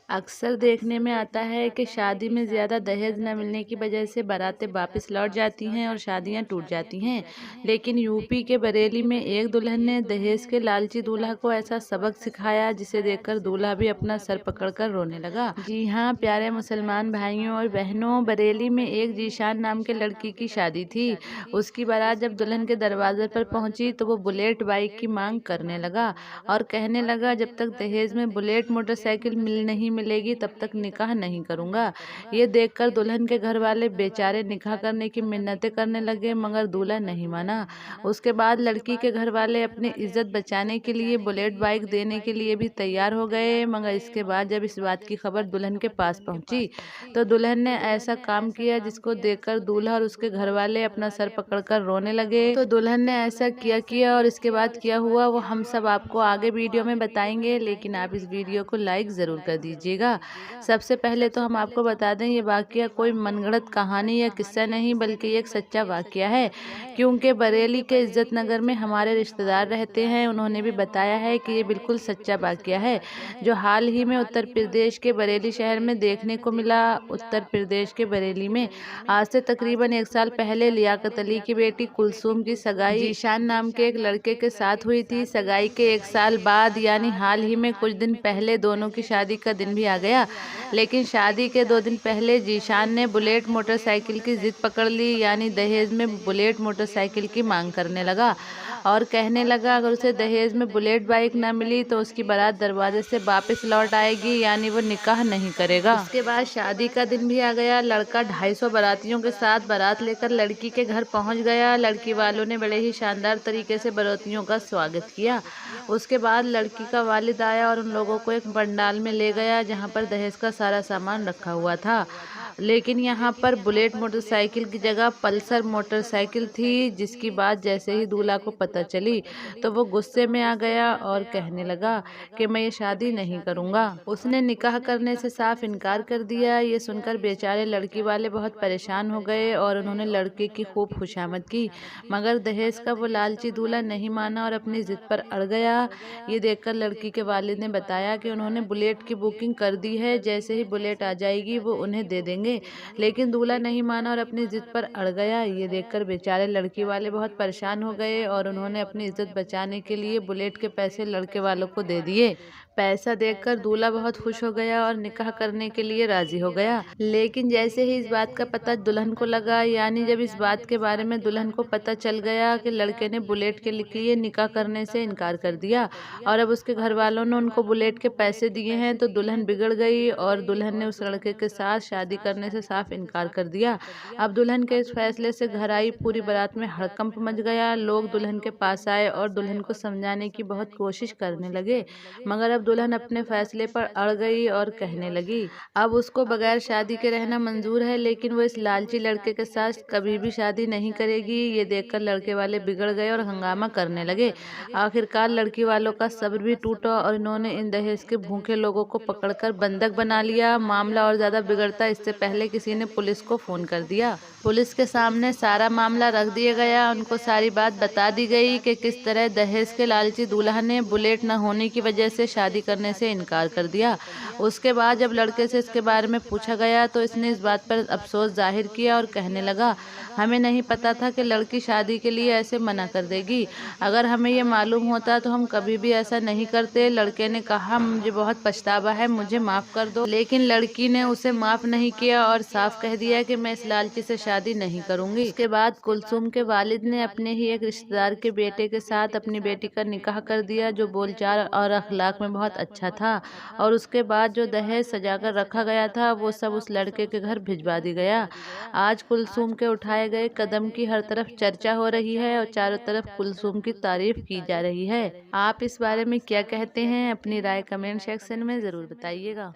अक्सर देखने में आता है कि शादी में ज़्यादा दहेज न मिलने की वजह से बारातें वापस लौट जाती हैं और शादियां टूट जाती हैं। लेकिन यूपी के बरेली में एक दुल्हन ने दहेज के लालची दूल्हा को ऐसा सबक सिखाया जिसे देखकर दूल्हा भी अपना सर पकड़कर रोने लगा। जी हाँ प्यारे मुसलमान भाइयों और बहनों, बरेली में एक जीशान नाम के लड़की की शादी थी। उसकी बारात जब दुल्हन के दरवाजे पर पहुंची तो वो बुलेट बाइक की मांग करने लगा और कहने लगा, जब तक दहेज में बुलेट मोटरसाइकिल नहीं मिलेगी तब तक निकाह नहीं करूंगा। ये देखकर दुल्हन के घर वाले बेचारे निकाह करने की मिन्नतें करने लगे, मगर दूल्हा नहीं माना। उसके बाद लड़की के घर वाले अपनी इज्जत बचाने के लिए बुलेट बाइक देने के लिए भी तैयार हो गए। मगर इसके बाद जब इस बात की खबर दुल्हन के पास पहुंची तो दुल्हन ने ऐसा काम किया जिसको देखकर दूल्हा और उसके घर वाले अपना सर पकड़कर रोने लगे। तो दुल्हन ने ऐसा किया और इसके बाद क्या हुआ वो हम सब आपको आगे वीडियो में बताएंगे, लेकिन आप इस वीडियो को लाइक जरूर कर दीजिएगा। सबसे पहले तो हम आपको बता दें, ये वाकया कोई मनगढ़ंत कहानी या किस्सा नहीं बल्कि एक सच्चा वाकया है, क्योंकि बरेली के इज्जत नगर में हमारे रिश्तेदार रहते हैं। उन्होंने भी बताया है कि ये बिल्कुल सच्चा वाकया है जो हाल ही में उत्तर प्रदेश के बरेली शहर में देखने को मिला। उत्तर प्रदेश के बरेली में आज से तकरीबन 1 साल पहले लियाकत अली की बेटी कुलसूम की सगाई जीशान नाम के एक लड़के के साथ हुई थी। सगाई के 1 साल बाद यानी हाल ही में कुछ दिन पहले दोनों की शादी का दिन भी आ गया। लेकिन शादी के 2 दिन पहले जीशान ने बुलेट मोटरसाइकिल की जिद पकड़ ली, यानी दहेज में बुलेट मोटरसाइकिल की मांग करने लगा और कहने लगा अगर उसे दहेज में बुलेट बाइक ना मिली तो उसकी बारात दरवाजे से वापस लौट आएगी, यानी वो निकाह नहीं करेगा। उसके बाद शादी का दिन भी आ गया। लड़का 250 बारातियों के साथ बारात लेकर लड़की के घर पहुंच गया। लड़की वालों ने बड़े ही शानदार तरीके से बारातियों का स्वागत किया। उसके बाद लड़की का वालिद आया और उन लोगों को एक पंडाल में ले गया जहां पर दहेज का सारा सामान रखा हुआ था। लेकिन यहाँ पर बुलेट मोटरसाइकिल की जगह पल्सर मोटरसाइकिल थी, जिसकी बात जैसे ही दूल्हा को पता चली तो वो गुस्से में आ गया और कहने लगा कि मैं ये शादी नहीं करूँगा। उसने निकाह करने से साफ इनकार कर दिया। ये सुनकर बेचारे लड़की वाले बहुत परेशान हो गए और उन्होंने लड़के की खूब खुशामद की, मगर दहेज का वो लालची दूल्हा नहीं माना और अपनी जिद पर अड़ गया। ये देखकर लड़की के वालिद ने बताया कि उन्होंने बुलेट की बुकिंग कर दी है, जैसे ही बुलेट आ जाएगी वो उन्हें दे देंगे। लेकिन दूल्हा नहीं माना और अपनी जिद पर अड़ गया। ये देखकर बेचारे लड़की वाले बहुत परेशान हो गए और उन्होंने अपनी इज्जत बचाने के लिए बुलेट के पैसे लड़के वालों को दे दिए। पैसा देखकर दूल्हा बहुत खुश हो गया और निकाह करने के लिए राजी हो गया। लेकिन जैसे ही इस बात का पता दुल्हन को लगा, यानी जब इस बात के बारे में दुल्हन को पता चल गया कि लड़के ने बुलेट के लिए निकाह करने से इनकार कर दिया और अब उसके घर वालों ने उनको बुलेट के पैसे दिए हैं, तो दुल्हन बिगड़ गई और दुल्हन ने उस लड़के के साथ शादी करने से साफ इनकार कर दिया। अब दुल्हन के इस फैसले से घर आई पूरी बारात में हड़कंप मच गया। लोग दुल्हन के पास आए और दुल्हन को समझाने की बहुत कोशिश करने लगे, मगर अब दुल्हन अपने फैसले पर अड़ गई और कहने लगी अब उसको बगैर शादी के रहना मंजूर है, लेकिन वो इस लालची लड़के के साथ कभी भी शादी नहीं करेगी। ये देखकर लड़के वाले बिगड़ गए और हंगामा करने लगे। आखिरकार लड़की वालों का सब्र भी टूटा और इन्होंने इन दहेज के भूखे लोगों को पकड़कर बंधक बना लिया। मामला और ज्यादा बिगड़ता इससे पहले किसी ने पुलिस को फोन कर दिया। पुलिस के सामने सारा मामला रख दिया गया। उनको सारी बात बता दी गई कि किस तरह दहेज के लालची दूल्हा ने बुलेट न होने की वजह से शादी करने से इनकार कर दिया। उसके बाद जब लड़के से इसके बारे में पूछा गया तो इसने इस बात पर अफसोस जाहिर किया और कहने लगा हमें नहीं पता था कि लड़की शादी के लिए ऐसे मना कर देगी। अगर हमें ये मालूम होता तो हम कभी भी ऐसा नहीं करते। लड़के ने कहा मुझे बहुत पछतावा है, मुझे माफ़ कर दो। लेकिन लड़की ने उसे माफ़ नहीं किया और साफ कह दिया कि मैं इस लालची से शादी नहीं करूंगी। इसके बाद कुलसूम के वालिद ने अपने ही एक रिश्तेदार के बेटे के साथ अपनी बेटी का निकाह कर दिया, जो बोलचाल और अखलाक में बहुत अच्छा था। और उसके बाद जो दहेज सजाकर रखा गया था वो सब उस लड़के के घर भिजवा दी गया। आज कुलसूम के उठाए गए कदम की हर तरफ चर्चा हो रही है और चारों तरफ कुलसूम की तारीफ की जा रही है। आप इस बारे में क्या कहते हैं? अपनी राय कमेंट सेक्शन में ज़रूर बताइएगा।